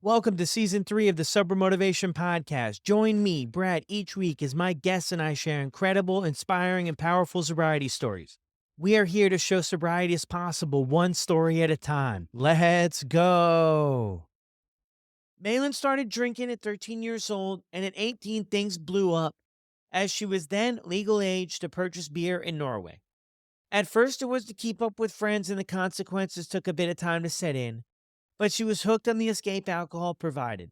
Welcome to Season 3 of the Sober Motivation Podcast. Join me, Brad, each week as my guests and I share incredible, inspiring, and powerful sobriety stories. We are here to show sobriety is possible, one story at a time. Let's go. Malin started drinking at 13 years old, and at 18, things blew up as she was then legal age to purchase beer in Norway. At first, it was to keep up with friends, and the consequences took a bit of time to set in, but she was hooked on the escape alcohol provided.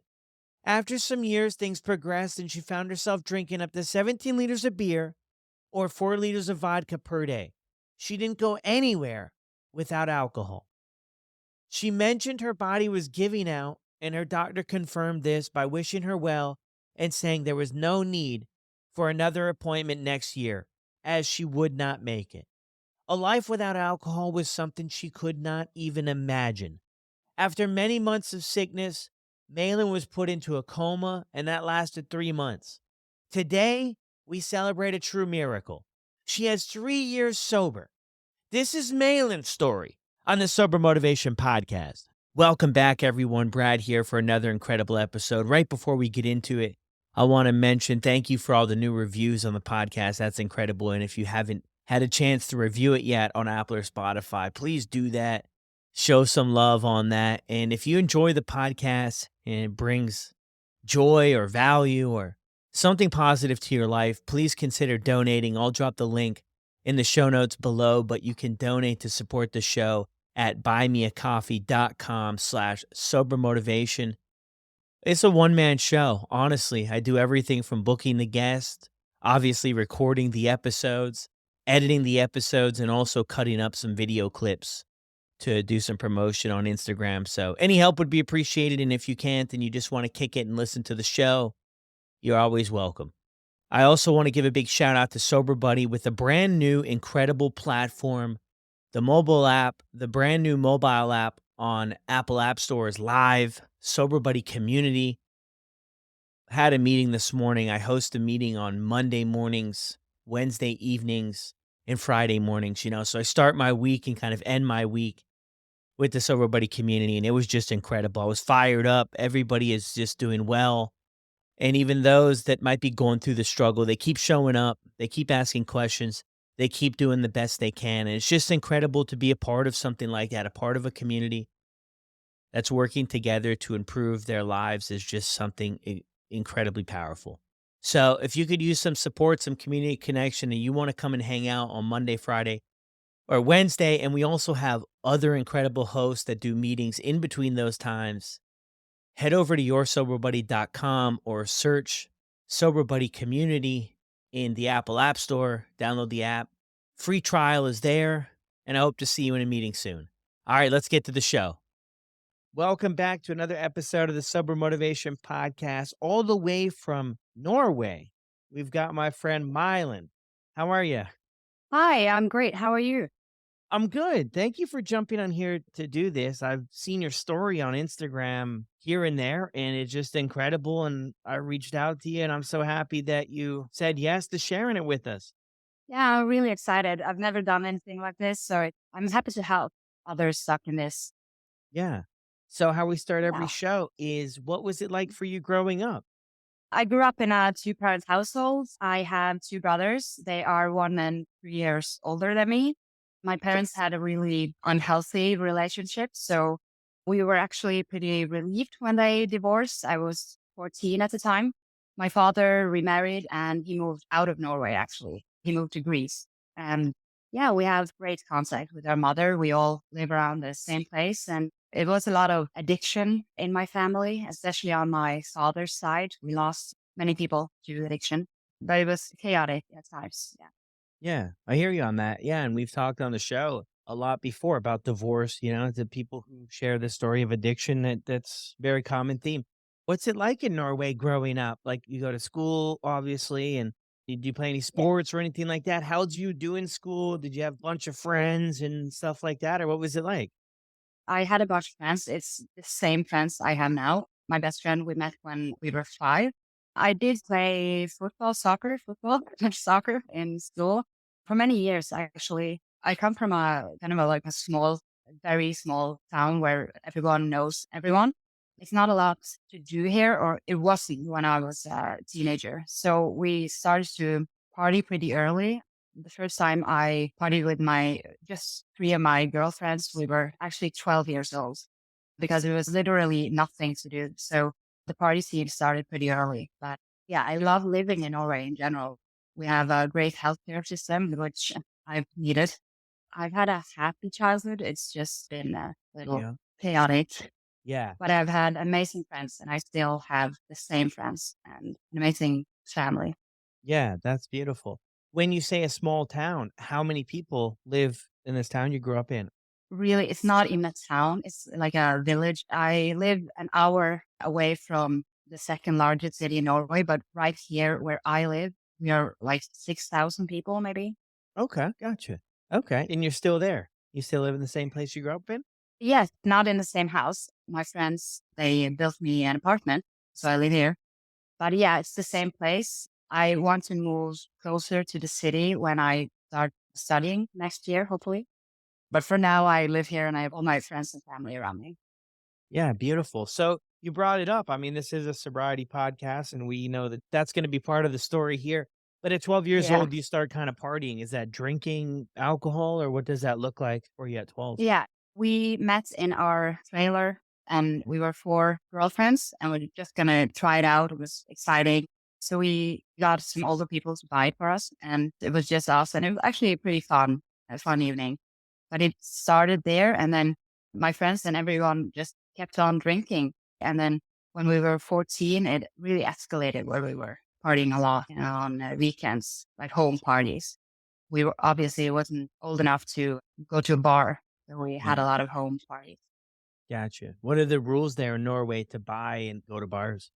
After some years, things progressed and she found herself drinking up to 17 liters of beer or 4 liters of vodka per day. She didn't go anywhere without alcohol. She mentioned her body was giving out, and her doctor confirmed this by wishing her well and saying there was no need for another appointment next year, as she would not make it. A life without alcohol was something she could not even imagine. After many months of sickness, Mailinn was put into a coma, and that lasted 3 months. Today, we celebrate a true miracle. She has 3 years sober. This is Mailinn's story on the Sober Motivation Podcast. Welcome back, everyone. Brad here for another incredible episode. Right before we get into it, I want to mention thank you for all the new reviews on the podcast. That's incredible. And if you haven't had a chance to review it yet on Apple or Spotify, please do that. Show some love on that. And if you enjoy the podcast and it brings joy or value or something positive to your life, please consider donating. I'll drop the link in the show notes below, but you can donate to support the show at buymeacoffee.com/sobermotivation. It's a one-man show. Honestly, I do everything from booking the guest, obviously recording the episodes, editing the episodes, and also cutting up some video clips to do some promotion on Instagram. So any help would be appreciated. And if you can't and you just want to kick it and listen to the show, you're always welcome. I also want to give a big shout out to Sober Buddy with a brand new incredible platform. The mobile app, the brand new mobile app on Apple App Store is live. Sober Buddy community. Had a meeting this morning. I host a meeting on Monday mornings, Wednesday evenings, and Friday mornings, so I start my week and kind of end my week with the Sober Buddy community, and it was just incredible. I was fired up. Everybody is just doing well. And even those that might be going through the struggle, they keep showing up. They keep asking questions. They keep doing the best they can. And it's just incredible to be a part of something like that, a part of a community that's working together to improve their lives is just something incredibly powerful. So if you could use some support, some community connection, and you want to come and hang out on Monday, Friday, or Wednesday, and we also have other incredible hosts that do meetings in between those times, head over to yoursoberbuddy.com or search Sober Buddy Community in the Apple App Store. Download the app. Free trial is there, and I hope to see you in a meeting soon. All right, let's get to the show. Welcome back to another episode of the Sober Motivation Podcast, all the way from Norway. We've got my friend Mailinn. How are you? Hi, I'm great. How are you? I'm good. Thank you for jumping on here to do this. I've seen your story on Instagram here and there, and it's just incredible. And I reached out to you, and I'm so happy that you said yes to sharing it with us. Yeah, I'm really excited. I've never done anything like this, so I'm happy to help others stuck in this. Yeah. So, how we start every Yeah. show is what was it like for you growing up? I grew up in a two-parent household. I have two brothers. They are 1 and 3 years older than me. My parents had a really unhealthy relationship, so we were actually pretty relieved when they divorced. I was 14 at the time. My father remarried and he moved out of Norway, actually. He moved to Greece. And yeah, we have great contact with our mother. We all live around the same place. And it was a lot of addiction in my family, especially on my father's side. We lost many people to addiction, but it was chaotic at times. Yeah. Yeah, I hear you on that. Yeah, and we've talked on the show a lot before about divorce, the people who share the story of addiction that's very common theme. What's it like in Norway growing up? Like you go to school, obviously, and did you play any Yeah. sports or anything like that? How did you do in school? Did you have a bunch of friends and stuff like that, or what was it like? I had a bunch of friends. It's the same friends I have now. My best friend, we met when we were 5. I did play football, soccer in school for many years, actually. I come from a kind of like a small, very small town where everyone knows everyone. It's not a lot to do here, or it wasn't when I was a teenager. So we started to party pretty early. The first time I partied with my just three of my girlfriends, we were actually 12 years old because it was literally nothing to do. So the party scene started pretty early. But yeah, I love living in Norway in general. We have a great healthcare system, which I've needed. I've had a happy childhood. It's just been a little Yeah. chaotic, Yeah. but I've had amazing friends and I still have the same friends and an amazing family. Yeah, that's beautiful. When you say a small town, how many people live in this town you grew up in? Really, it's not in a town. It's like a village. I live an hour away from the second largest city in Norway, but right here where I live, we are like 6,000 people, maybe. Okay, gotcha. Okay, and you're still there. You still live in the same place you grew up in? Yes, not in the same house. My friends, they built me an apartment, so I live here. But yeah, it's the same place. I want to move closer to the city when I start studying next year, hopefully. But for now, I live here and I have all my friends and family around me. Yeah, beautiful. So you brought it up. I mean, this is a sobriety podcast, and we know that that's going to be part of the story here. But at 12 years Yeah. old, you start kind of partying. Is that drinking alcohol, or what does that look like for you at 12? Yeah. We met in our trailer and we were four girlfriends and we are just going to try it out. It was exciting. So we got some older people to buy it for us and it was just us. And it was actually a fun evening. But it started there. And then my friends and everyone just kept on drinking. And then when we were 14, it really escalated where we were partying a lot on weekends, like home parties. We were obviously wasn't old enough to go to a bar. So we had Yeah, a lot of home parties. gotcha. What are the rules there in Norway to buy and go to bars?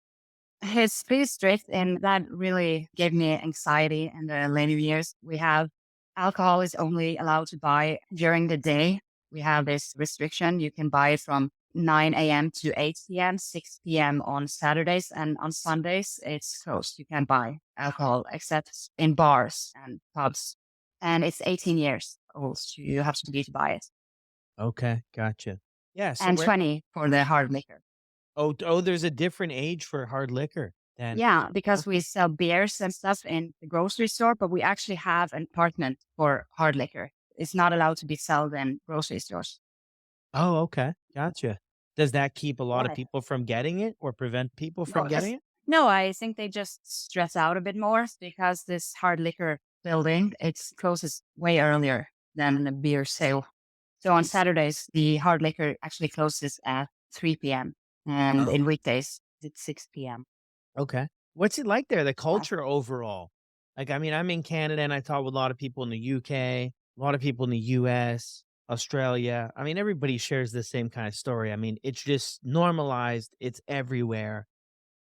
It's pretty strict, and that really gave me anxiety in the later years. We have alcohol is only allowed to buy during the day. We have this restriction. You can buy it from 9 a.m. to 8 p.m., 6 p.m. on Saturdays, and on Sundays, it's closed. You can't buy alcohol except in bars and pubs. And it's 18 years old. You have to be to buy it. Okay, gotcha. Yeah, so And where 20 for the hard liquor. there's a different age for hard liquor then. Yeah, because we Okay. sell beers and stuff in the grocery store, but we actually have an apartment for hard liquor. It's not allowed to be sold in grocery stores. Oh, okay, gotcha. Does that keep a lot of Why? people from getting it or prevent people from No, getting it? no, I think they just stress out a bit more because this hard liquor building, it closes way earlier than the beer sale. So on Saturdays, the hard liquor actually closes at 3 p.m. And Oh. in weekdays, it's 6 p.m. Okay. What's it like there, the Yeah. culture overall? Like, I mean, I'm in Canada and I talk with a lot of people in the UK, a lot of people in the US, Australia. I mean, everybody shares the same kind of story. I mean, it's just normalized, it's everywhere.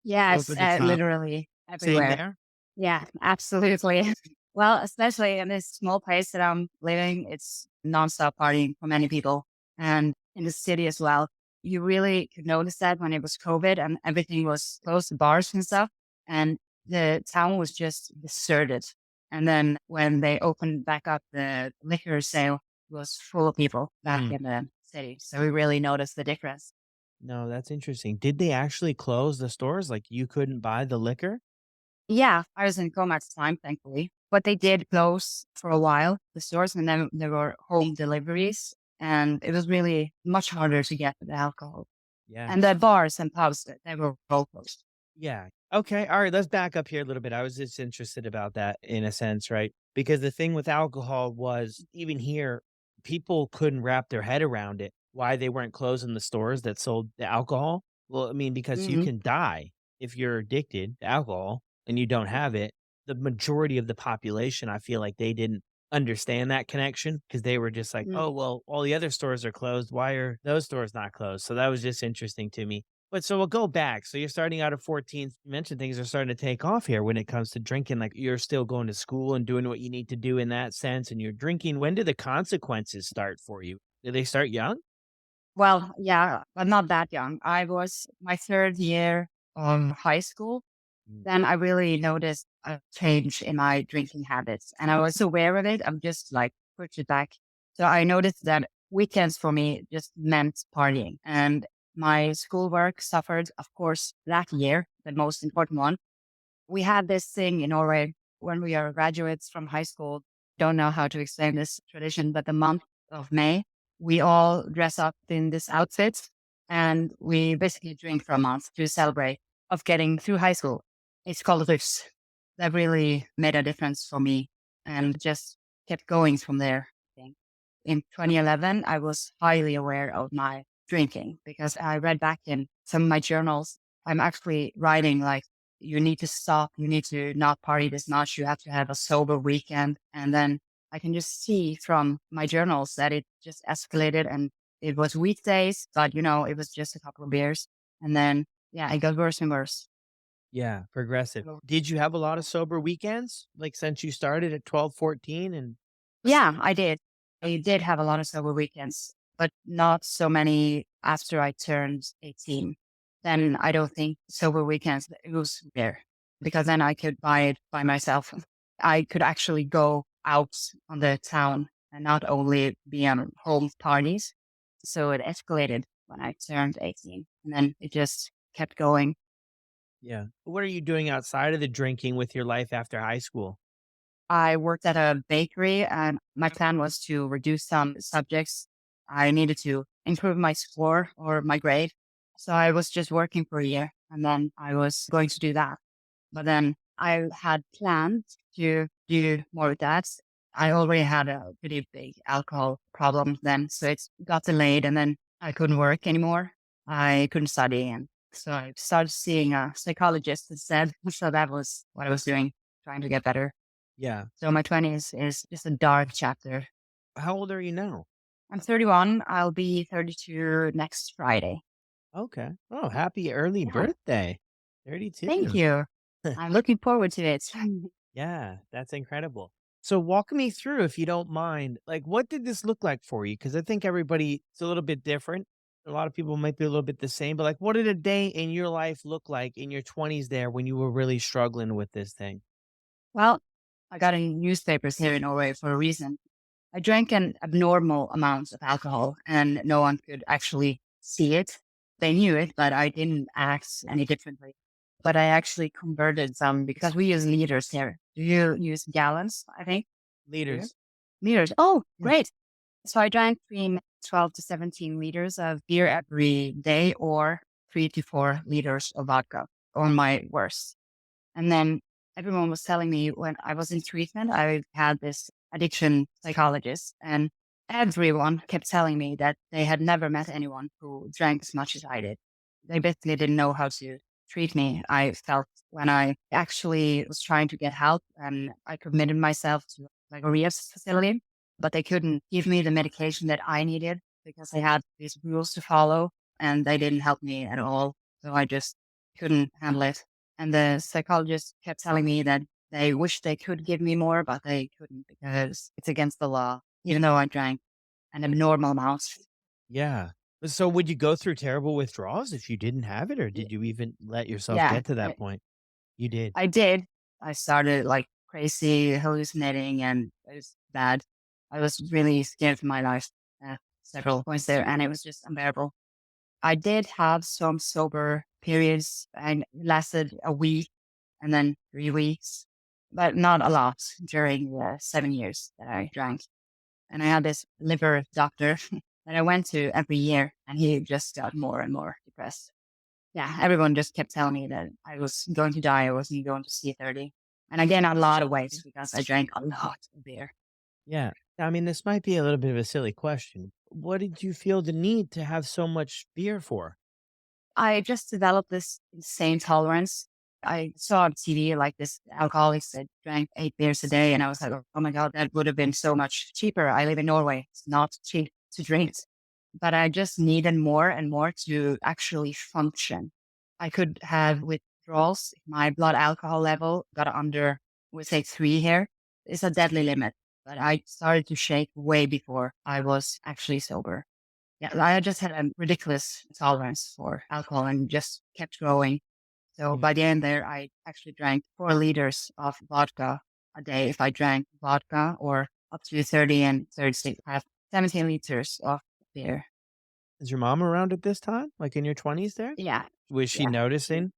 Yes, Over the top. literally Same everywhere. there? Yeah, absolutely. Well, especially in this small place that I'm living, it's nonstop partying for many people. And in the city as well, you really could notice that when it was COVID and everything was closed, the bars and stuff. And the town was just deserted. And then when they opened back up, the liquor sale was full of people back Mm. in the city. So we really noticed the difference. No, that's interesting. Did they actually close the stores? Like, you couldn't buy the liquor? Yeah, I was in coma at the time, thankfully. But they did close for a while, the stores, and then there were home deliveries. And it was really much harder to get the alcohol. Yeah. And the bars and pubs, they were all closed. Yeah. Okay. All right. Let's back up here a little bit. I was just interested about that in a sense, right? Because the thing with alcohol was even here, people couldn't wrap their head around it. Why they weren't closing the stores that sold the alcohol? Well, I mean, because you Hmm. can die if you're addicted to alcohol and you don't have it. The majority of the population, I feel like they didn't understand that connection because they were just like, oh, well, all the other stores are closed. Why are those stores not closed? So that was just interesting to me. But so we'll go back. So you're starting out at 14. You mentioned things are starting to take off here when it comes to drinking. Like you're still going to school and doing what you need to do in that sense, and you're drinking. When do the consequences start for you? Do they start young? Well, yeah, but not that young. I was my third year of high school. Mm. Then I really noticed a change in my drinking habits. And I was aware of it. I'm just like, push it back. So I noticed that weekends for me just meant partying. And My schoolwork suffered, of course, that year, the most important one. We had this thing in Norway when we are graduates from high school. Don't know how to explain this tradition, but the month of May, we all dress up in this outfit and we basically drink for a month to celebrate of getting through high school. It's called litres. That really made a difference for me and just kept going from there. I think. In 2011, I was highly aware of my drinking because I read back in some of my journals. I'm actually writing like, you need to stop. You need to not party this much. You have to have a sober weekend. And then I can just see from my journals that it just escalated and it was weekdays, but it was just a couple of beers. And then, yeah, it got worse and worse. Yeah, progressive. So, Did you have a lot of sober weekends, like, since you started at 12, 14, and yeah, I did. I did have a lot of sober weekends, but not so many after I turned 18. Then I don't think sober weekends, it was rare because then I could buy it by myself. I could actually go out on the town and not only be on home parties. So it escalated when I turned 18 and then it just kept going. yeah. What are you doing outside of the drinking with your life after high school? I worked at a bakery and my plan was to reduce some subjects. I needed to improve my score or my grade. So I was just working for a year and then I was going to do that. But then I had planned to do more with that. I already had a pretty big alcohol problem then. So it got delayed and then I couldn't work anymore. I couldn't study. And so I started seeing a psychologist instead. So that was what I was doing, trying to get better. Yeah. So my 20s is just a dark chapter. How old are you now? I'm 31. I'll be 32 next Friday. Okay. Oh, happy early Yeah. birthday. Thank 32. you. I'm looking forward to it. Yeah, that's incredible. So walk me through, if you don't mind, like, what did this look like for you? Because I think everybody it's a little bit different. A lot of people might be a little bit the same, but, like, what did a day in your life look like in your 20s there when you were really struggling with this thing? Well, I got in newspapers here in Norway for a reason. I drank an abnormal amount of alcohol and no one could actually see it. They knew it, but I didn't act any differently. But I actually converted some because we use liters here. Do you use gallons? I think. Do you? Leaders. Liters. Oh, Yeah. great. So I drank between 12 to 17 liters of beer every day or 3 to 4 liters of vodka on my worst. And then everyone was telling me when I was in treatment, I had this addiction psychologist, and everyone kept telling me that they had never met anyone who drank as much as I did. They basically didn't know how to treat me. I felt when I actually was trying to get help and I committed myself to like a rehab facility, but they couldn't give me the medication that I needed because they had these rules to follow and they didn't help me at all. So I just couldn't handle it. And the psychologist kept telling me that they wish they could give me more, but they couldn't because it's against the law, even though I drank an abnormal amount. Yeah. So would you go through terrible withdrawals if you didn't have it, or Y- did you even let yourself Yeah, get to that point? You did. I did. I started like crazy hallucinating and it was bad. I was really scared for my life at several points there and it was just unbearable. I did have some sober periods and it lasted a week and then 3 weeks, but not a lot during the 7 years that I drank. And I had this liver doctor that I went to every year and he just got more and more depressed. Yeah, everyone just kept telling me that I was going to die. I wasn't going to see 30. And again, a lot of weight because I drank a lot of beer. Yeah. I mean, this might be a little bit of a silly question. What did you feel the need to have so much beer for? I just developed this insane tolerance. I saw on TV like this alcoholics that drank 8 beers a day. And I was like, oh my God, that would have been so much cheaper. I live in Norway. It's not cheap to drink. But I just needed more and more to actually function. I could have withdrawals if my blood alcohol level got under, we say 3 here. It's a deadly limit. But I started to shake way before I was actually sober. Yeah, I just had a ridiculous tolerance for alcohol and just kept growing. So Yeah. by the end there, I actually drank 4 liters of vodka a day if I drank vodka or up to 30 and 36. I have 17 liters of beer. Is your mom around at this time? Like, in your 20s there? Yeah. Was she Yeah. noticing?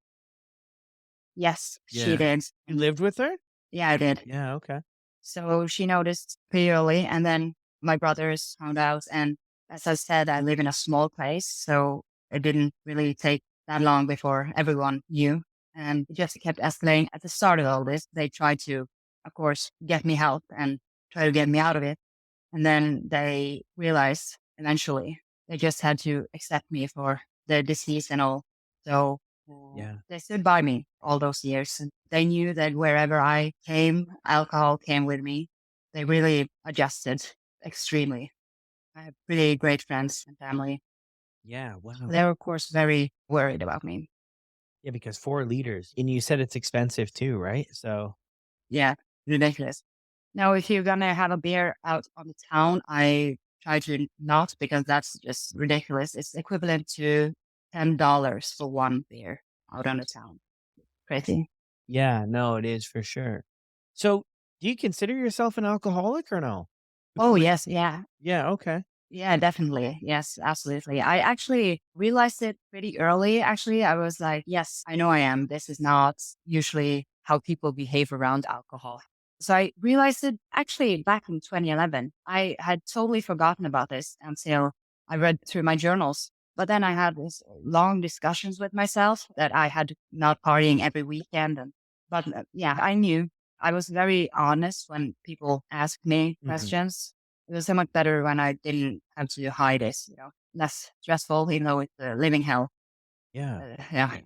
Yes, she Yeah. did. You lived with her? Yeah, I did. Yeah, okay. So she noticed pretty early, and then my brothers found out. And as I said, I live in a small place, so it didn't really take that long before everyone knew. And it just kept escalating. At the start of all this, they tried to, of course, get me help and try to get me out of it. And then they realized eventually they just had to accept me for the disease and all. So Yeah. they stood by me all those years. And they knew that wherever I came, alcohol came with me. They really adjusted extremely. I have pretty great friends and family. Yeah, wow. They were, of course, very worried about me. Yeah, because 4 liters, and you said it's expensive too, right? So Yeah, ridiculous. Now, if you're gonna have a beer out on the town, I try to not because that's just ridiculous. It's equivalent to $10 for one beer out on the town. Crazy. yeah, no, it is for sure. So, do you consider yourself an alcoholic or no? Oh Like yes, yeah. yeah, okay. Yeah, definitely. Yes, absolutely. I actually realized it pretty early. Actually, I was like, yes, I know I am. This is not usually how people behave around alcohol. So I realized it actually back in 2011. I had totally forgotten about this until I read through my journals. But then I had these long discussions with myself that I had not partying every weekend. But yeah, I knew I was very honest when people asked me Mhm. questions. It was so much better when I didn't have to hide it, less stressful, even though it's a living hell. Yeah. Yeah.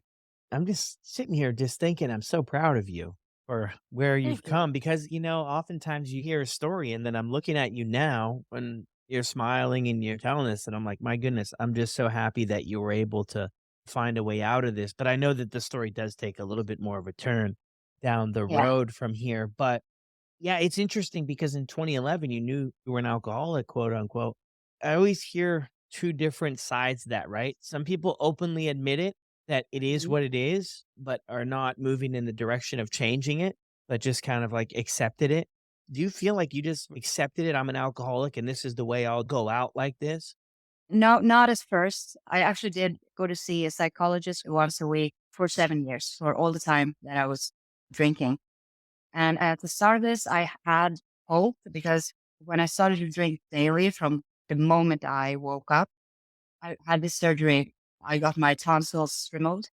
I'm just sitting here just thinking I'm so proud of you for where you've Thank you. come because, oftentimes you hear a story and then I'm looking at you now when you're smiling and you're telling us, and I'm like, my goodness, I'm just so happy that you were able to find a way out of this. But I know that the story does take a little bit more of a turn down the Yeah. road from here. But yeah, it's interesting because in 2011, you knew you were an alcoholic, quote unquote. I always hear two different sides to that, right? Some people openly admit it, that it is Mhm. what it is, but are not moving in the direction of changing it, but just kind of like accepted it. Do you feel like you just accepted it? I'm an alcoholic and this is the way I'll go out like this? No, not as first. I actually did go to see a psychologist once a week for 7 years for all the time that I was drinking. And at the start of this, I had hope because when I started to drink daily from the moment I woke up, I had this surgery. I got my tonsils removed.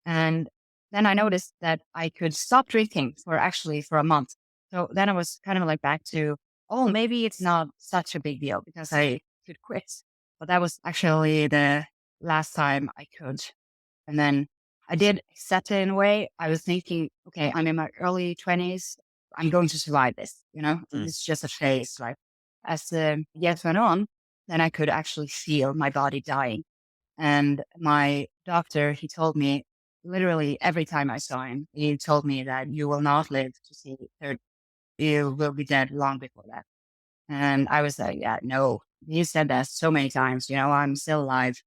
And then I noticed that I could stop drinking for a month. So then I was kind of like back to, oh, maybe it's not such a big deal because I could quit. But that was actually the last time I could. And then I did accept it in a way. I was thinking, okay, I'm in my early 20s. I'm going to survive this, Mm, It's just a phase. Like as the years went on, then I could actually feel my body dying. And my doctor, he told me literally every time I saw him, he told me that you will not live to see 30. You will be dead long before that. And I was like, yeah, no. He said that so many times, I'm still alive.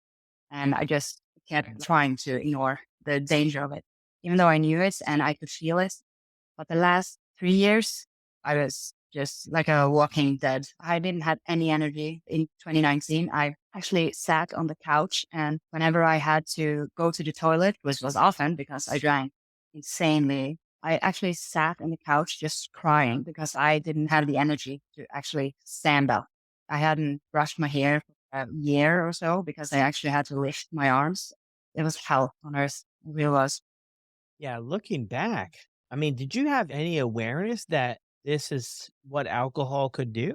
And I just kept trying to ignore the danger of it, even though I knew it and I could feel it. But the last 3 years, I was just like a walking dead. I didn't have any energy. In 2019, I actually sat on the couch, and whenever I had to go to the toilet, which was often because I drank insanely, I actually sat on the couch just crying because I didn't have the energy to actually stand up. I hadn't brushed my hair for a year or so because I actually had to lift my arms. It was hell on earth. It really was. yeah, looking back, I mean, did you have any awareness that this is what alcohol could do?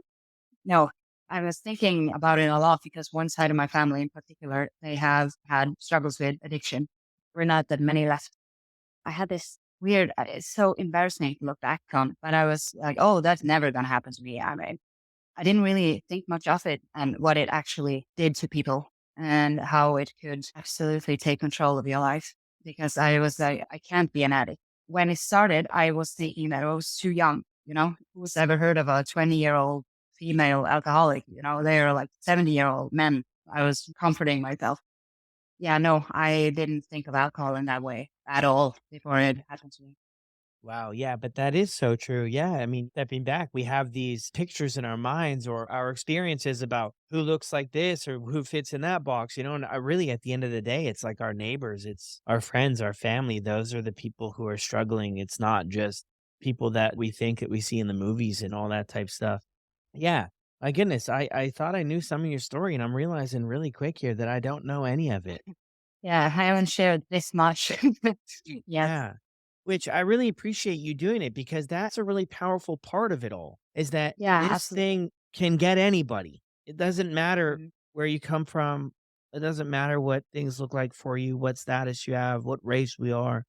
No, I was thinking about it a lot because one side of my family in particular, they have had struggles with addiction. We're not that many left. I had this weird, it's so embarrassing to look back on, but I was like, oh, that's never going to happen to me. I mean, I didn't really think much of it and what it actually did to people and how it could absolutely take control of your life because I was like, I can't be an addict. When it started, I was thinking that I was too young. Who's ever heard of a 20-year-old female alcoholic? They're like 70-year-old men. I was comforting myself. Yeah, no, I didn't think of alcohol in that way at all before it happened to me. Wow, yeah, but that is so true. Yeah, I mean, stepping back, we have these pictures in our minds or our experiences about who looks like this or who fits in that box, and really at the end of the day, it's like our neighbors, it's our friends, our family. Those are the people who are struggling. It's not just people that we think that we see in the movies and all that type stuff. Yeah. My goodness, I thought I knew some of your story, and I'm realizing really quick here that I don't know any of it. Yeah, I haven't shared this much. Yes. Yeah. Which I really appreciate you doing it because that's a really powerful part of it all is that Yeah, this absolutely. thing can get anybody. It doesn't matter Mhm. where you come from. It doesn't matter what things look like for you, what status you have, what race we are,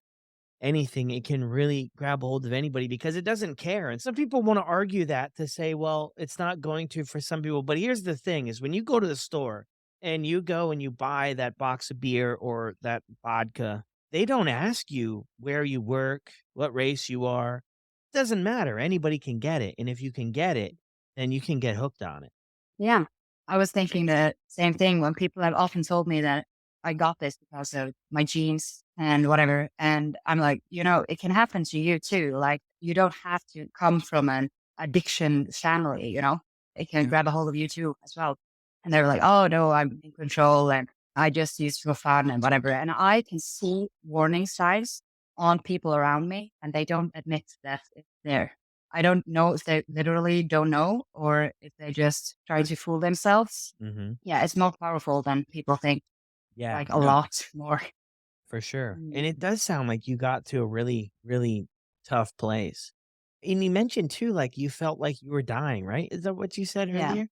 anything. It can really grab a hold of anybody because it doesn't care. And some people want to argue that to say, well, it's not going to for some people. But here's the thing is when you go to the store and you go and you buy that box of beer or that vodka, they don't ask you where you work, what race you are. It doesn't matter. Anybody can get it. And if you can get it, then you can get hooked on it. Yeah. I was thinking the same thing when people have often told me that I got this because of my genes and whatever. And I'm like, it can happen to you too. Like, you don't have to come from an addiction family. It can grab a hold of you too as well. And they were like, oh, no, I'm in control and I just use for fun and whatever. And I can see warning signs on people around me and they don't admit that it's there. I don't know if they literally don't know or if they just try to fool themselves. Hmm. Yeah, it's more powerful than people think, Yeah. like a No, lot more. for sure. And it Mm. does sound like you got to a really, really tough place. And you mentioned too, like you felt like you were dying, right? Is that what you said Yeah, earlier?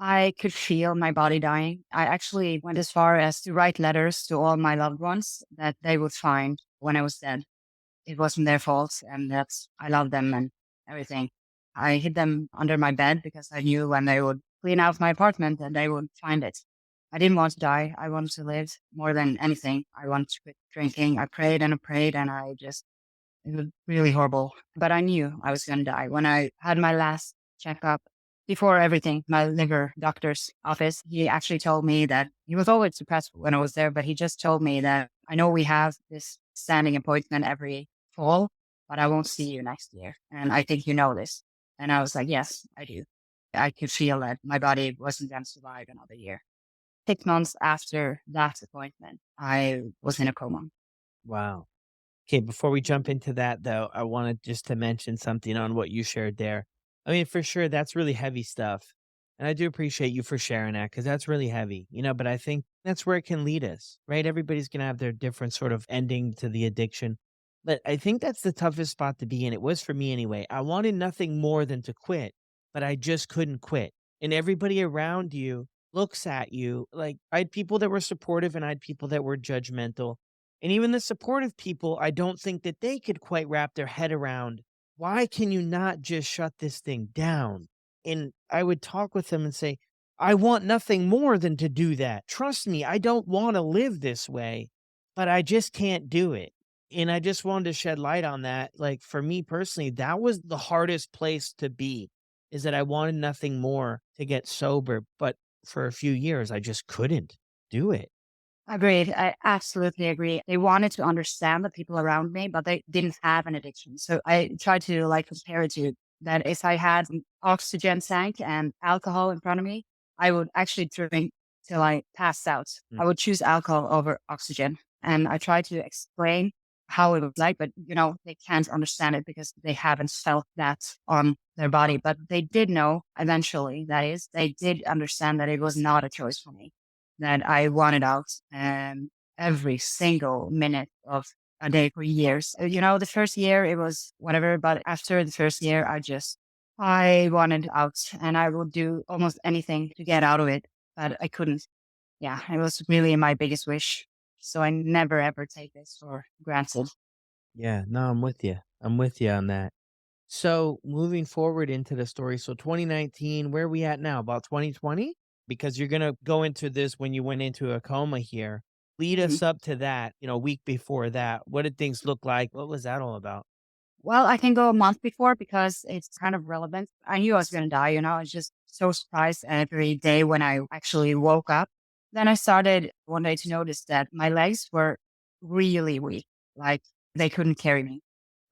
I could feel my body dying. I actually went as far as to write letters to all my loved ones that they would find when I was dead. It wasn't their fault and that's, I love them and everything. I hid them under my bed because I knew when they would clean out my apartment that they would find it. I didn't want to die. I wanted to live more than anything. I wanted to quit drinking. I prayed and I prayed and it was really horrible. But I knew I was going to die. When I had my last checkup, before everything, my liver doctor's office, he actually told me that he was always depressed when I was there, but he just told me that I know we have this standing appointment every fall, but I won't see you next year. And I think you know this. And I was like, yes, I do. I could feel that my body wasn't going to survive another year. 6 months after that appointment, I was in a coma. Wow. Okay, before we jump into that though, I wanted just to mention something on what you shared there. I mean, for sure, that's really heavy stuff. And I do appreciate you for sharing that because that's really heavy, but I think that's where it can lead us, right? Everybody's going to have their different sort of ending to the addiction. But I think that's the toughest spot to be in. It was for me anyway. I wanted nothing more than to quit, but I just couldn't quit. And everybody around you looks at you like I had people that were supportive and I had people that were judgmental and even the supportive people, I don't think that they could quite wrap their head around, why can you not just shut this thing down? And I would talk with them and say, I want nothing more than to do that. Trust me, I don't want to live this way, but I just can't do it. And I just wanted to shed light on that. Like for me personally, that was the hardest place to be, is that I wanted nothing more to get sober. But for a few years, I just couldn't do it. Agreed. I absolutely agree. They wanted to understand the people around me, but they didn't have an addiction. So I tried to like compare it to that if I had an oxygen tank and alcohol in front of me, I would actually drink till I passed out. Mm. I would choose alcohol over oxygen. And I tried to explain how it was like, but they can't understand it because they haven't felt that on their body. But they did know eventually, that is, they did understand that it was not a choice for me, that I wanted out every single minute of a day for years. The first year it was whatever, but after the first year, I wanted out and I would do almost anything to get out of it, but I couldn't. Yeah, it was really my biggest wish. So I never ever take this for granted. Yeah, no, I'm with you. I'm with you on that. So moving forward into the story, so 2019, where are we at now? About 2020? Because you're gonna go into this when you went into a coma here. Lead Mhm. us up to that, a week before that. What did things look like? What was that all about? Well, I can go a month before because it's kind of relevant. I knew I was going to die, I was just so surprised every day when I actually woke up. Then I started one day to notice that my legs were really weak, like they couldn't carry me.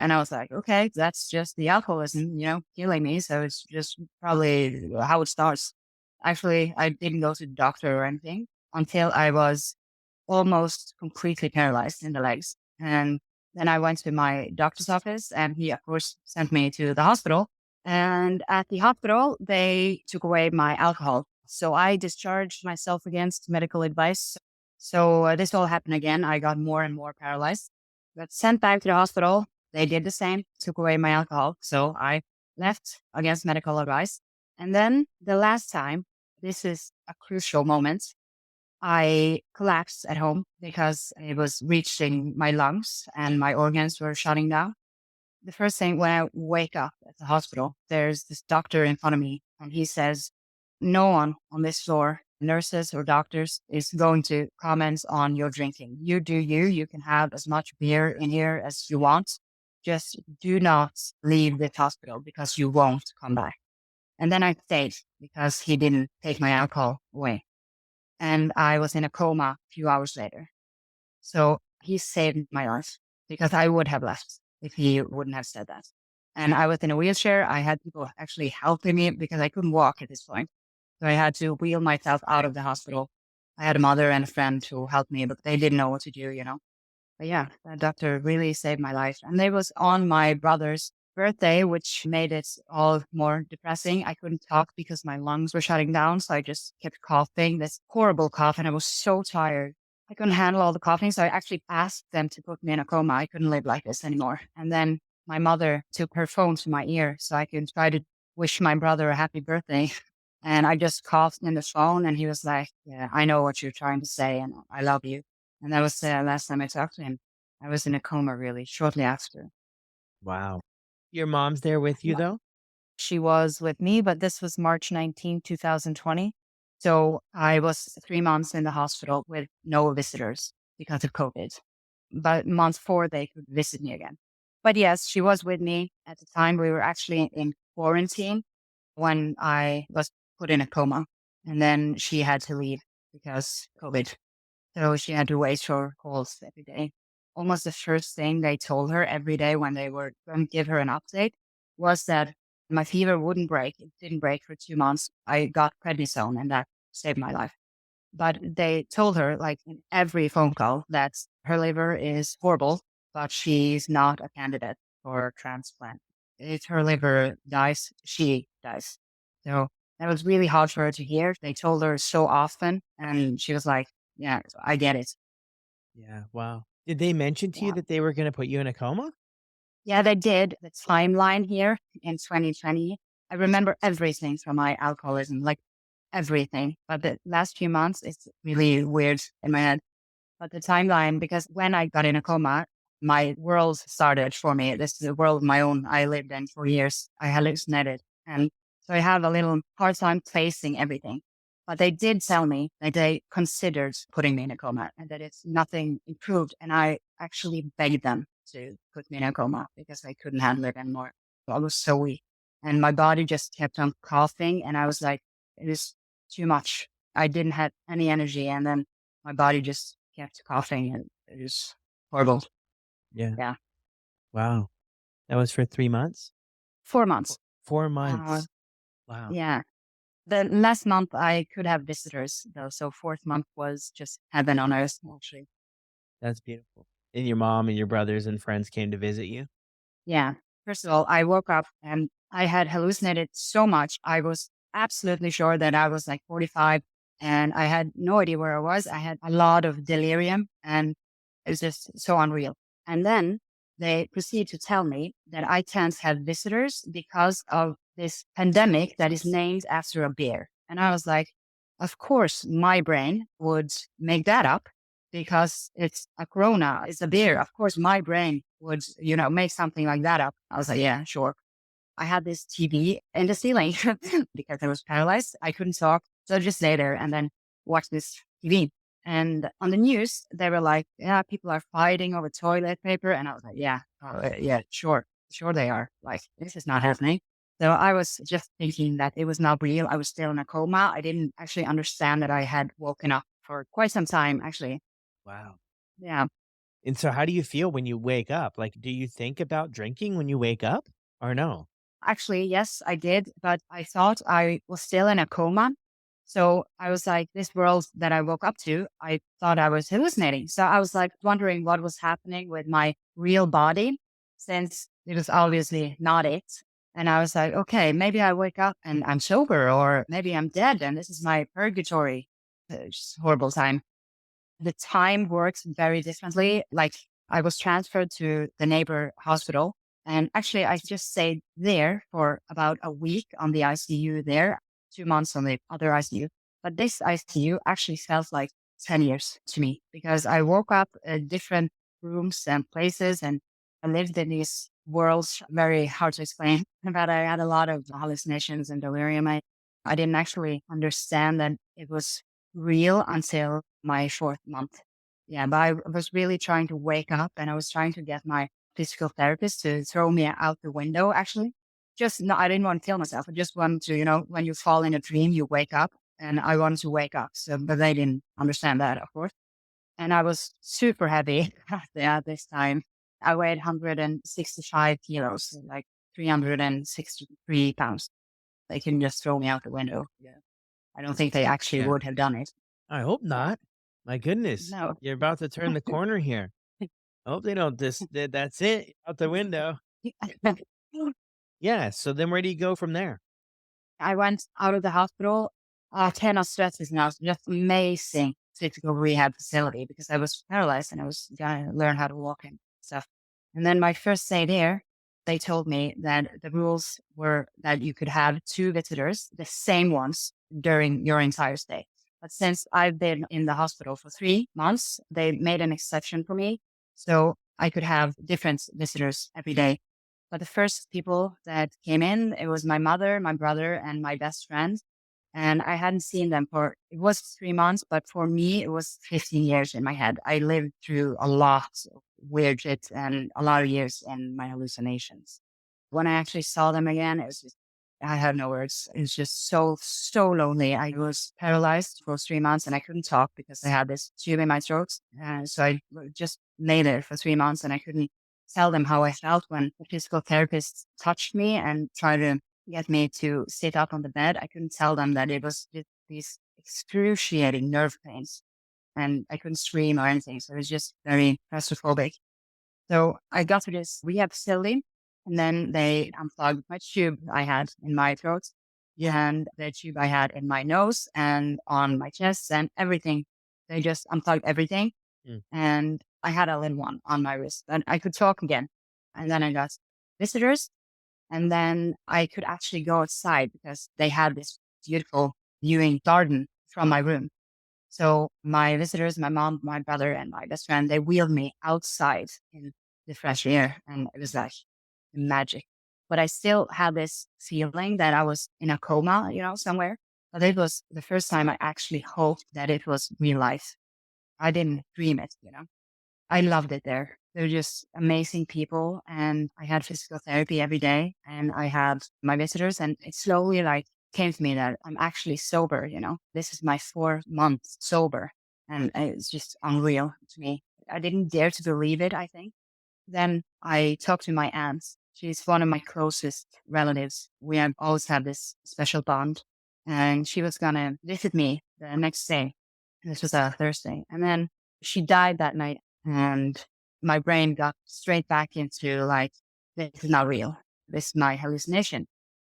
And I was like, okay, that's just the alcoholism, killing me. So it's just probably how it starts. Actually, I didn't go to the doctor or anything until I was almost completely paralyzed in the legs. And then I went to my doctor's office and he, of course, sent me to the hospital. And at the hospital, they took away my alcohol. So I discharged myself against medical advice. So this all happened again. I got more and more paralyzed. Got sent back to the hospital. They did the same, took away my alcohol. So I left against medical advice. And then the last time, this is a crucial moment. I collapsed at home because it was reaching my lungs and my organs were shutting down. The first thing when I wake up at the hospital, there's this doctor in front of me and he says, no one on this floor, nurses or doctors, is going to comment on your drinking. You do you. You can have as much beer in here as you want. Just do not leave the hospital because you won't come back. And then I stayed because he didn't take my alcohol away. And I was in a coma a few hours later. So he saved my life because I would have left if he wouldn't have said that. And I was in a wheelchair. I had people actually helping me because I couldn't walk at this point. So I had to wheel myself out of the hospital. I had a mother and a friend who helped me, but they didn't know what to do. But yeah, that doctor really saved my life. And they was on my brother's birthday, which made it all more depressing. I couldn't talk because my lungs were shutting down. So I just kept coughing, this horrible cough. And I was so tired. I couldn't handle all the coughing. So I actually asked them to put me in a coma. I couldn't live like this anymore. And then my mother took her phone to my ear so I could try to wish my brother a happy birthday. And I just coughed in the phone and he was like, yeah, I know what you're trying to say and I love you. And that was the last time I talked to him. I was in a coma really shortly after. Wow. Your mom's there with you, Wha- though? She was with me, but this was March 19, 2020. So I was 3 months in the hospital with no visitors because of COVID. But month 4, they could visit me again. But yes, she was with me at the time. We were actually in quarantine when I was put in a coma. And then she had to leave because COVID. So she had to wait for calls every day. Almost the first thing they told her every day when they were going to give her an update was that my fever wouldn't break. It didn't break for 2 months. I got prednisone and that saved my life. But they told her, like in every phone call, that her liver is horrible, but she's not a candidate for transplant. If her liver dies, she dies. So that was really hard for her to hear. They told her so often, and she was like, yeah, I get it. Yeah. Wow. Did they mention to you Yeah. that they were going to put you in a coma? Yeah, they did. The timeline here in 2020, I remember everything from my alcoholism, like everything. But the last few months, it's really weird in my head. But the timeline, because when I got in a coma, my world started for me. This is a world of my own. I lived in for years. I hallucinated. And so I have a little hard time placing everything. But they did tell me that they considered putting me in a coma and that it's nothing improved. And I actually begged them to put me in a coma because I couldn't handle it anymore. I was so weak. And my body just kept on coughing. And I was like, it is too much. I didn't have any energy. And then my body just kept coughing and it was horrible. Yeah. Yeah. Wow. That was for 3 months? 4 months. 4 Uh, months. Wow. yeah. The last month I could have visitors though. So fourth month was just heaven on earth, actually. That's beautiful. And your mom and your brothers and friends came to visit you? Yeah. First of all, I woke up and I had hallucinated so much. I was absolutely sure that I was like 45 and I had no idea where I was. I had a lot of delirium and it was just so unreal. And then they proceed to tell me that I can't have visitors because of this pandemic that is named after a beer. And I was like, of course, my brain would make that up because it's a Corona, it's a beer. Of course, my brain would, make something like that up. I was like, yeah, sure. I had this TV in the ceiling because I was paralyzed. I couldn't talk. So I just lay there and then watch this TV. And on the news, they were like, yeah, people are fighting over toilet paper. And I was like, yeah, yeah, sure. Sure they are. Like, this is not happening. So I was just thinking that it was not real. I was still in a coma. I didn't actually understand that I had woken up for quite some time, actually. Wow. Yeah. And so how do you feel when you wake up? Like, do you think about drinking when you wake up or no? Actually, yes, I did, but I thought I was still in a coma. So I was like, this world that I woke up to, I thought I was hallucinating. So I was like wondering what was happening with my real body since it was obviously not it. And I was like, okay, maybe I wake up and I'm sober, or maybe I'm dead and this is my purgatory. It's just a horrible time. The time works very differently. Like I was transferred to the neighbor hospital, and actually I just stayed there for about a week on the ICU there, 2 months on the other ICU. But this ICU actually felt like 10 years to me because I woke up in different rooms and places, and I lived in these worlds, very hard to explain. But I had a lot of hallucinations and delirium. I didn't actually understand that it was real until my fourth month. Yeah, but I was really trying to wake up, and I was trying to get my physical therapist to throw me out the window, actually. Just, no, I didn't want to kill myself. I just wanted to, when you fall in a dream, you wake up, and I wanted to wake up. So, but they didn't understand that, of course. And I was super heavy at this time. I weighed 165 kilos, like 363 pounds. They can just throw me out the window. Yeah. I don't think they actually Yeah. would have done it. I hope Yeah. not. My goodness. No. You're about to turn the corner here. I hope they don't that's it out the window. Yeah. So then where do you go from there? I went out of the hospital. 10 of stress is now just amazing physical rehab facility because I was paralyzed and I was going to learn how to walk and stuff. And then my first day there, they told me that the rules were that you could have two visitors, the same ones, during your entire stay. But since I've been in the hospital for 3 months, they made an exception for me. So I could have different visitors every day. But the first people that came in, it was my mother, my brother, and my best friend. And I hadn't seen them it was 3 months, but for me, it was 15 years in my head. I lived through a lot of weird shit and a lot of years in my hallucinations. When I actually saw them again, it was just, I had no words. It was just so, so lonely. I was paralyzed for 3 months and I couldn't talk because I had this tube in my throat. So I just lay there for 3 months and I couldn't tell them how I felt when the physical therapist touched me and tried to get me to sit up on the bed. I couldn't tell them that it was just these excruciating nerve pains and I couldn't scream or anything. So it was just very claustrophobic. So I got to this rehab facility and then they unplugged my tube I had in my throat and the tube I had in my nose and on my chest and everything. They just unplugged everything. Mm. And I had a little one on my wrist and I could talk again. And then I got visitors and then I could actually go outside because they had this beautiful viewing garden from my room. So my visitors, my mom, my brother, and my best friend, they wheeled me outside in the fresh air. And it was like magic. But I still had this feeling that I was in a coma, somewhere. But it was the first time I actually hoped that it was real life. I didn't dream it. I loved it there. They're just amazing people. And I had physical therapy every day and I had my visitors and it slowly like came to me that I'm actually sober. This is my 4 month sober. And it's just unreal to me. I didn't dare to believe it, I think. Then I talked to my aunt. She's one of my closest relatives. We have always had this special bond. And she was going to visit me the next day. This was a Thursday. And then she died that night. And my brain got straight back into like, this is not real. This is my hallucination.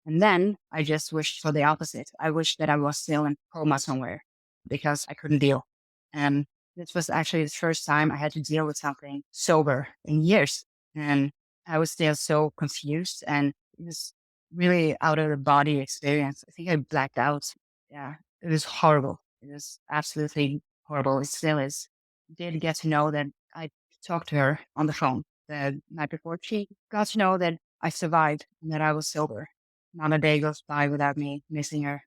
And then I just wished for the opposite. I wished that I was still in coma somewhere because I couldn't deal. And this was actually the first time I had to deal with something sober in years. And I was still so confused and it was really out of the body experience. I think I blacked out. Yeah, it was horrible. It was absolutely horrible. It still is. Did get to know that I talked to her on the phone the night before. She got to know that I survived and that I was sober. Not a day goes by without me missing her.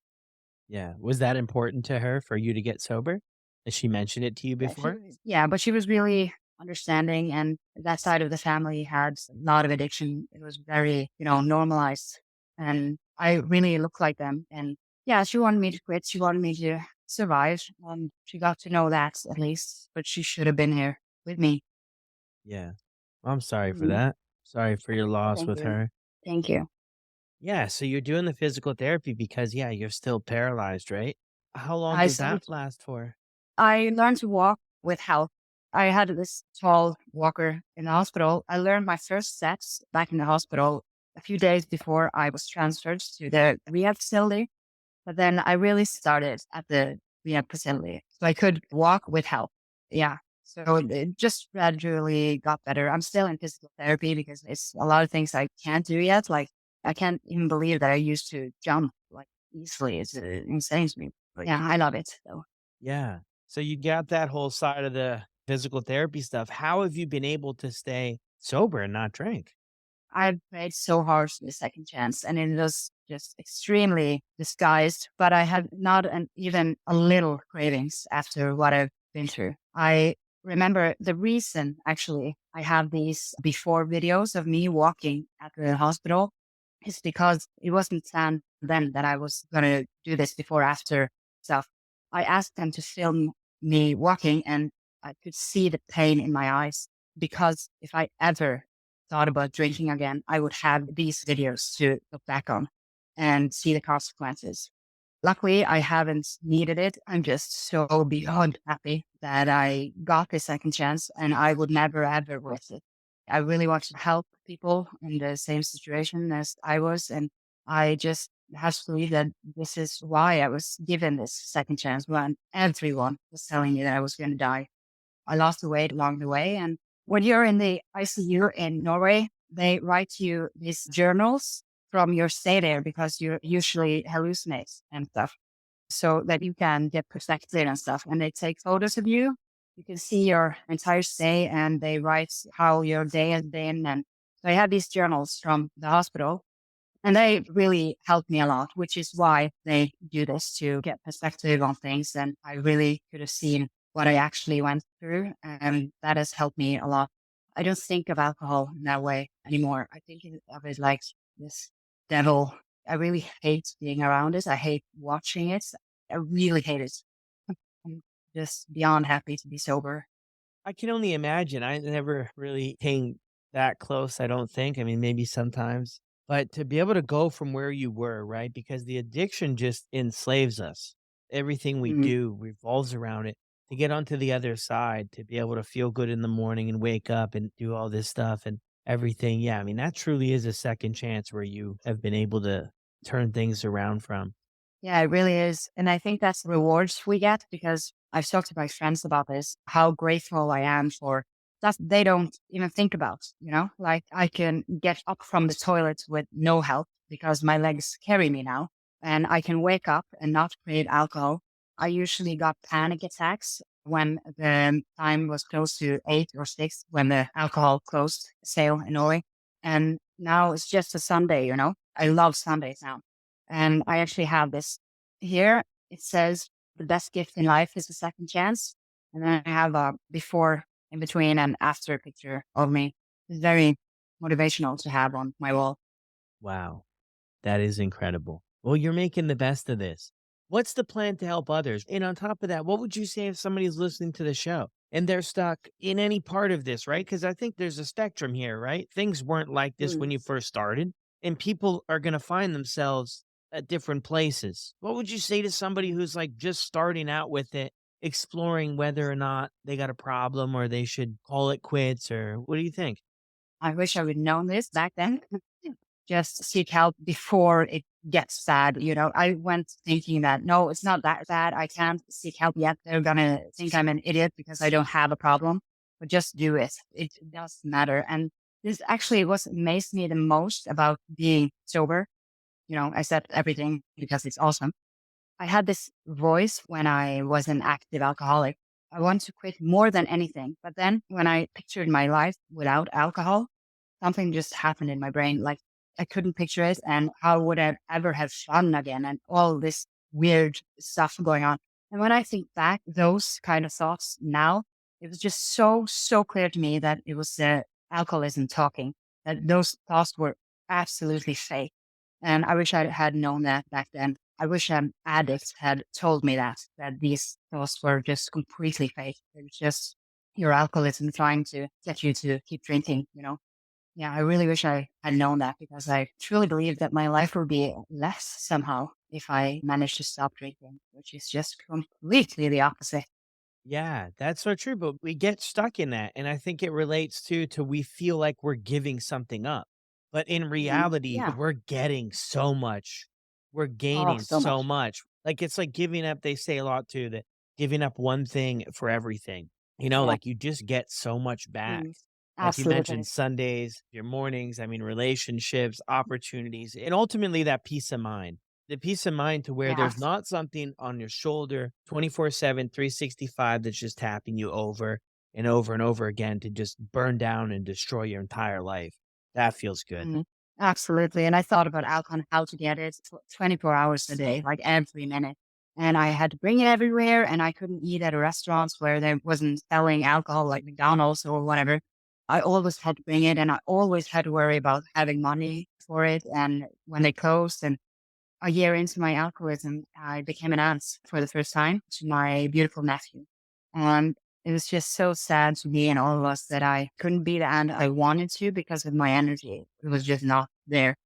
Yeah. Was that important to her for you to get sober? Has she mentioned it to you before? Yeah, but she was really understanding, and that side of the family had a lot of addiction. It was very, normalized, and I really looked like them. And yeah, she wanted me to quit. She wanted me to survive. She got to know that at least, but she should have been here with me. Yeah. I'm sorry for Mhm. that. Sorry for your loss Thank with you. her. Thank you. Yeah, so you're doing the physical therapy because, yeah, you're still paralyzed, right? How long I does started that last for? I learned to walk with help. I had this tall walker in the hospital. I learned my first steps back in the hospital a few days before I was transferred to the rehab facility. But then I really started at the rehab facility. So I could walk with help. Yeah. So it just gradually got better. I'm still in physical therapy because it's a lot of things I can't do yet. Like I can't even believe that I used to jump like easily. It's insane to me. But yeah, I love it though. Yeah. So you got that whole side of the physical therapy stuff. How have you been able to stay sober and not drink? I prayed so hard for the second chance, and it was just extremely disguised. But I had not even a little cravings after what I've been through. I remember the reason actually I have these before videos of me walking at the hospital is because it wasn't planned then that I was going to do this before after stuff. I asked them to film me walking, and I could see the pain in my eyes because if I ever thought about drinking again, I would have these videos to look back on and see the consequences. Luckily, I haven't needed it. I'm just so beyond happy that I got the second chance and I would never ever risk it. I really want to help people in the same situation as I was. And I just have to believe that this is why I was given this second chance when everyone was telling me that I was going to die. I lost the weight along the way. And when you're in the ICU in Norway, they write you these journals from your stay there because you usually hallucinate and stuff so that you can get perspective and stuff. And they take photos of you. You can see your entire stay and they write how your day has been. And so I have these journals from the hospital and they really helped me a lot, which is why they do this to get perspective on things. And I really could have seen what I actually went through. And that has helped me a lot. I don't think of alcohol in that way anymore. I think of it like this devil. I really hate being around it. I hate watching it. I really hate it. I'm just beyond happy to be sober. I can only imagine. I never really came that close, I don't think. I mean, maybe sometimes, but to be able to go from where you were, right? Because the addiction just enslaves us. Everything we Mm. do revolves around it. To get onto the other side, to be able to feel good in the morning and wake up and do all this stuff and everything. Yeah, I mean, that truly is a second chance where you have been able to turn things around from. Yeah, it really is. And I think that's the rewards we get because I've talked to my friends about this, how grateful I am for stuff they don't even think about, you know, like I can get up from the toilet with no help because my legs carry me now and I can wake up and not crave alcohol. I usually got panic attacks when the time was close to 8 or 6 when the alcohol closed sale in Norway. And now it's just a Sunday, you know, I love Sundays now. And I actually have this here. It says the best gift in life is a second chance. And then I have a before, in between, and after picture of me. It's very motivational to have on my wall. Wow. That is incredible. Well, you're making the best of this. What's the plan to help others? And on top of that, what would you say if somebody's listening to the show and they're stuck in any part of this, right? Because I think there's a spectrum here, right? Things weren't like this Mm. when you first started, and people are going to find themselves at different places. What would you say to somebody who's like just starting out with it, exploring whether or not they got a problem or they should call it quits, or what do you think? I wish I would known this back then. Just seek help before it gets bad. You know, I went thinking that no, it's not that bad. I can't seek help yet. They're gonna think I'm an idiot because I don't have a problem. But just do it. It does matter. And this actually what amazed me the most about being sober. You know, I said everything because it's awesome. I had this voice when I was an active alcoholic. I wanted to quit more than anything. But then when I pictured my life without alcohol, something just happened in my brain. Like I couldn't picture it. And how would I ever have fun again? And all this weird stuff going on. And when I think back, those kind of thoughts now, it was just so, so clear to me that it was the alcoholism talking, that those thoughts were absolutely fake. And I wish I had known that back then. I wish an addict had told me that these thoughts were just completely fake. It was just your alcoholism trying to get you to keep drinking, you know? Yeah, I really wish I had known that because I truly believe that my life would be less somehow if I managed to stop drinking, which is just completely the opposite. Yeah, that's so true, but we get stuck in that, and I think it relates to we feel like we're giving something up, but in reality, Yeah. we're getting so much. We're Oh, gaining so so much. much. Like, it's like giving up they say a lot too, that giving up one thing for everything. Yeah. Like, you just get so much back. Mm, Like you mentioned, absolutely. Sundays, your mornings, I mean, relationships, opportunities, and ultimately that peace of mind. The peace of mind to where there's Yes. not something on your shoulder 24/7, 365 that's just tapping you over and over again to just burn down and destroy your entire life. That feels good. Mm, absolutely. And I thought about alcohol and how to get it 24 hours a day, like every minute. And I had to bring it everywhere and I couldn't eat at a restaurant where they wasn't selling alcohol like McDonald's or whatever. I always had to bring it and I always had to worry about having money for it. And when they closed and a year into my alcoholism, I became an aunt for the first time to my beautiful nephew. And it was just so sad to me and all of us that I couldn't be the aunt I wanted to because of my energy. It was just not there.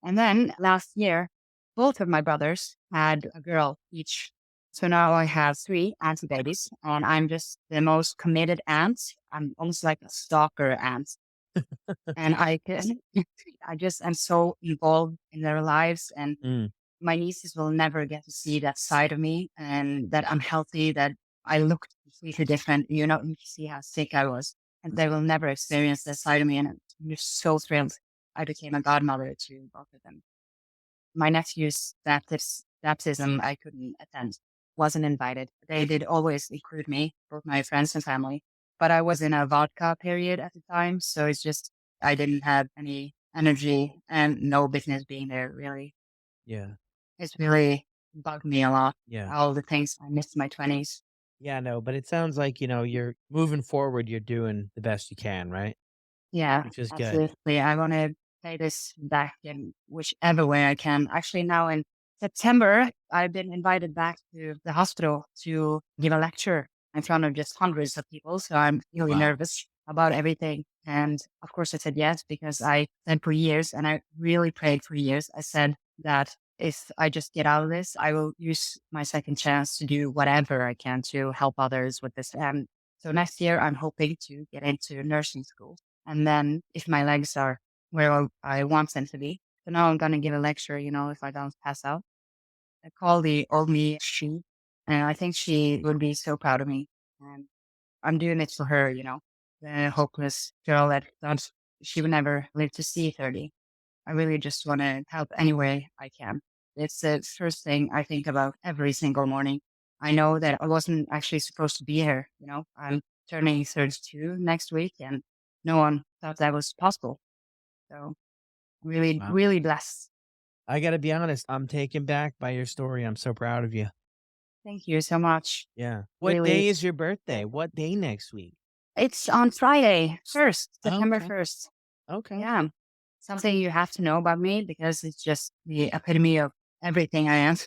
And then last year, both of my brothers had a girl each. So now I have three auntie babies, and I'm just the most committed aunt. I'm almost like a stalker aunt. And I can, I just am so involved in their lives and Mm, my nieces will never get to see that side of me and that I'm healthy, that I look completely different. You know, you see how sick I was. And they will never experience that side of me. And I'm just so thrilled I became a godmother to both of them. My nephew's baptism I couldn't attend, wasn't invited. They did always include me, both my friends and family. But I was in a vodka period at the time. So it's just, I didn't have any energy and no business being there really. yeah, It's really bugged me a lot, yeah. all the things I missed in my 20s. Yeah, no, but it sounds like, you're moving forward, you're doing the best you can, right? Yeah, Which is good. absolutely. I want to play this back in whichever way I can. Actually, now in September, I've been invited back to the hospital to give a lecture in front of just hundreds of people. So I'm really Wow. nervous about everything. And of course, I said yes because I said for years, and I really prayed for years. I said that if I just get out of this, I will use my second chance to do whatever I can to help others with this. And so next year, I'm hoping to get into nursing school. And then if my legs are where I want them to be, so now I'm gonna give a lecture, you know, if I don't pass out. I call the old me she, and I think she would be so proud of me. And I'm doing it for her, you know, the hopeless girl that thought she would never live to see 30. I really just want to help any way I can. It's the first thing I think about every single morning. I know that I wasn't actually supposed to be here. You know, I'm turning 32 next week and no one thought that was possible. So really, Wow. really blessed. I gotta be honest, I'm taken back by your story. I'm so proud of you. Thank you so much. Yeah. What Really day is your birthday? grateful. What day next week? It's on Friday, 1st, September Okay. 1st. Okay. Yeah. Something you have to know about me because it's just the epitome of everything I am.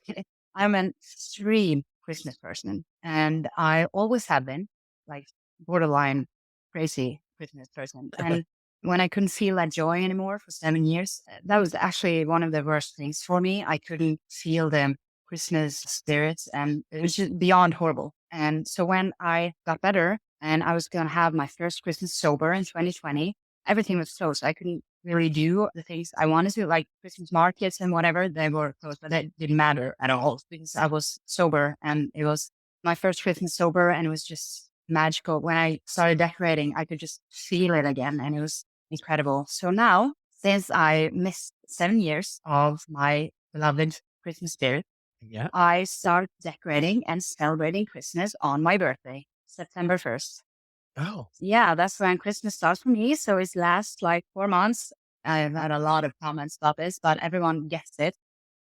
I'm an extreme Christmas person and I always have been like borderline crazy Christmas person. And when I couldn't feel that joy anymore for 7 years, that was actually one of the worst things for me. I couldn't feel the Christmas spirits and it was just beyond horrible. And so when I got better and I was going to have my first Christmas sober in 2020, everything was closed. I couldn't really do the things I wanted to, like Christmas markets and whatever. They were closed, but that didn't matter at all because I was sober and it was my first Christmas sober and it was just magical. When I started decorating, I could just feel it again and it was incredible. So now, since I missed 7 years of my beloved Christmas spirit, Yeah. I start decorating and celebrating Christmas on my birthday, September 1st. Oh, Yeah, that's when Christmas starts for me. So it lasts like 4 months. I've had a lot of comments about this, but everyone gets it.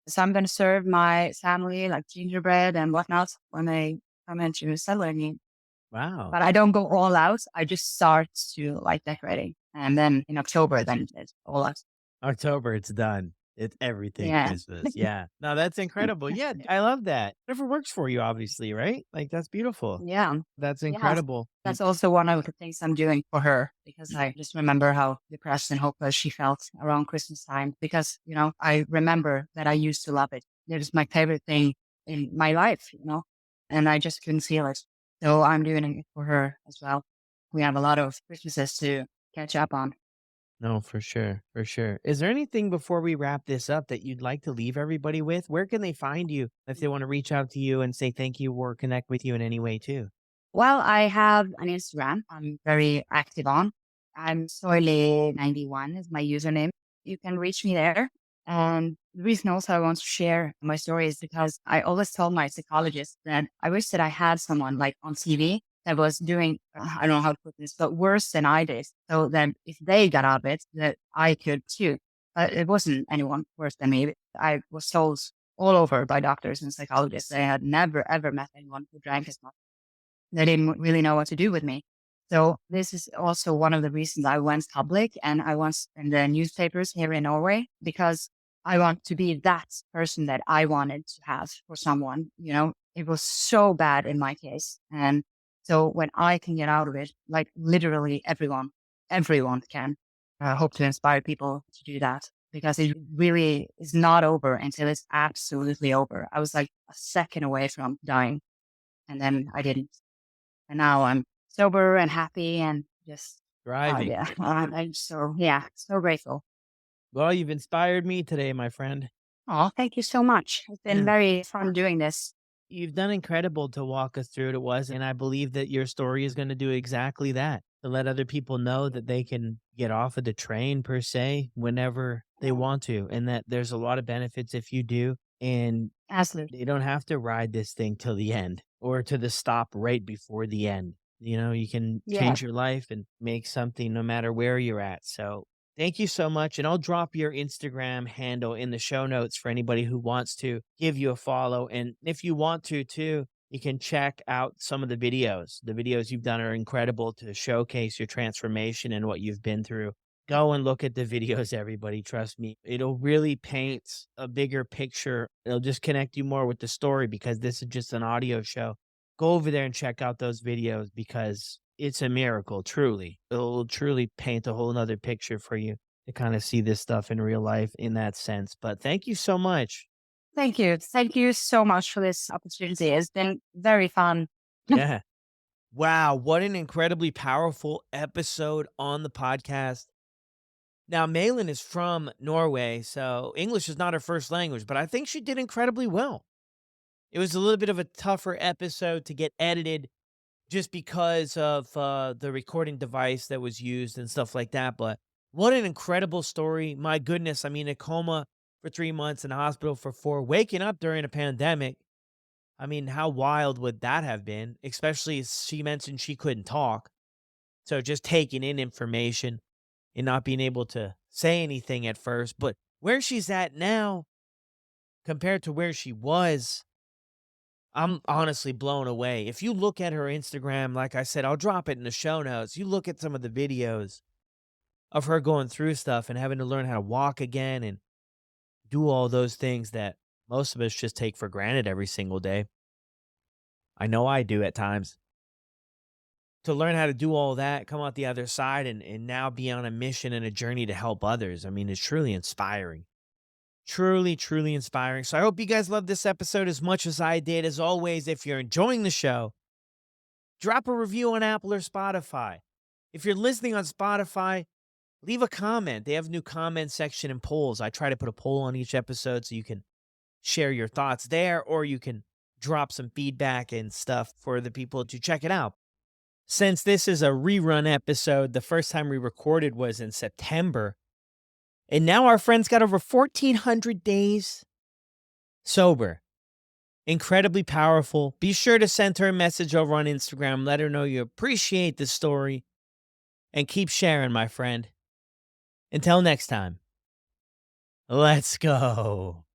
So I'm going to serve my family like gingerbread and whatnot when they come into celebrate me. wow. But I don't go all out. I just start to like decorating. And then in October, then it's all out. October, it's done. It's everything Yeah. Christmas. Yeah. No, that's incredible. Yeah, I love that. Whatever works for you, obviously, right? Like, that's beautiful. Yeah. That's Yes. incredible. That's also one of the things I'm doing for her because I just remember how depressed and hopeless she felt around Christmas time because, I remember that I used to love it. It was my favorite thing in my life, and I just couldn't feel it. So I'm doing it for her as well. We have a lot of Christmases to catch up on. No, for sure, for sure. Is there anything before we wrap this up that you'd like to leave everybody with? Where can they find you if they want to reach out to you and say thank you or connect with you in any way too? Well, I have an Instagram I'm very active on. I'm Soile91 is my username. You can reach me there. And the reason also I want to share my story is because I always told my psychologist that I wish that I had someone like on TV that was doing, I don't know how to put this, but worse than I did. So that if they got out of it, that I could too. But it wasn't anyone worse than me. I was told all over by doctors and psychologists. I had never, ever met anyone who drank as much. They didn't really know what to do with me. So this is also one of the reasons I went public and I was in the newspapers here in Norway because I want to be that person that I wanted to have for someone. It was so bad in my case. And so when I can get out of it, like literally everyone can. I hope to inspire people to do that because it really is not over until it's absolutely over. I was like a second away from dying and then I didn't. And now I'm sober and happy and just, oh Thriving. yeah, I'm so, yeah, so grateful. Well, you've inspired me today, my friend. Oh, thank you so much. It's been Yeah. very fun doing this. You've done incredible to walk us through what it was, and I believe that your story is going to do exactly that. To let other people know that they can get off of the train per se whenever they want to, and that there's a lot of benefits if you do. And Absolutely. you don't have to ride this thing till the end or to the stop right before the end. You can Yeah. change your life and make something no matter where you're at. So thank you so much. And I'll drop your Instagram handle in the show notes for anybody who wants to give you a follow. And if you want to, too, you can check out some of the videos. The videos you've done are incredible to showcase your transformation and what you've been through. Go and look at the videos, everybody. Trust me. It'll really paint a bigger picture. It'll just connect you more with the story because this is just an audio show. Go over there and check out those videos because it's a miracle, truly. It'll truly paint a whole nother picture for you to kind of see this stuff in real life in that sense. But thank you so much. Thank you. Thank you so much for this opportunity. It's been very fun. Yeah. Wow. What an incredibly powerful episode on the podcast. Now, Malin is from Norway, so English is not her first language, but I think she did incredibly well. It was a little bit of a tougher episode to get edited just because of the recording device that was used and stuff like that. But what an incredible story. My goodness. I mean, a coma for 3 months in the hospital for four, waking up during a pandemic. I mean, how wild would that have been? Especially as she mentioned she couldn't talk. So just taking in information and not being able to say anything at first. But where she's at now compared to where she was, I'm honestly blown away. If you look at her Instagram, like I said, I'll drop it in the show notes. You look at some of the videos of her going through stuff and having to learn how to walk again and do all those things that most of us just take for granted every single day. I know I do at times. To learn how to do all that, come out the other side, and now be on a mission and a journey to help others. I mean, it's truly inspiring. Truly, truly inspiring. So I hope you guys love this episode as much as I did. As always, if you're enjoying the show, drop a review on Apple or Spotify. If you're listening on Spotify, leave a comment. They have a new comment section and polls. I try to put a poll on each episode so you can share your thoughts there, or you can drop some feedback and stuff for the people to check it out. Since this is a rerun episode, the first time we recorded was in September. And now our friend's got over 1,400 days sober. Incredibly powerful. Be sure to send her a message over on Instagram. Let her know you appreciate the story. And keep sharing, my friend. Until next time, let's go.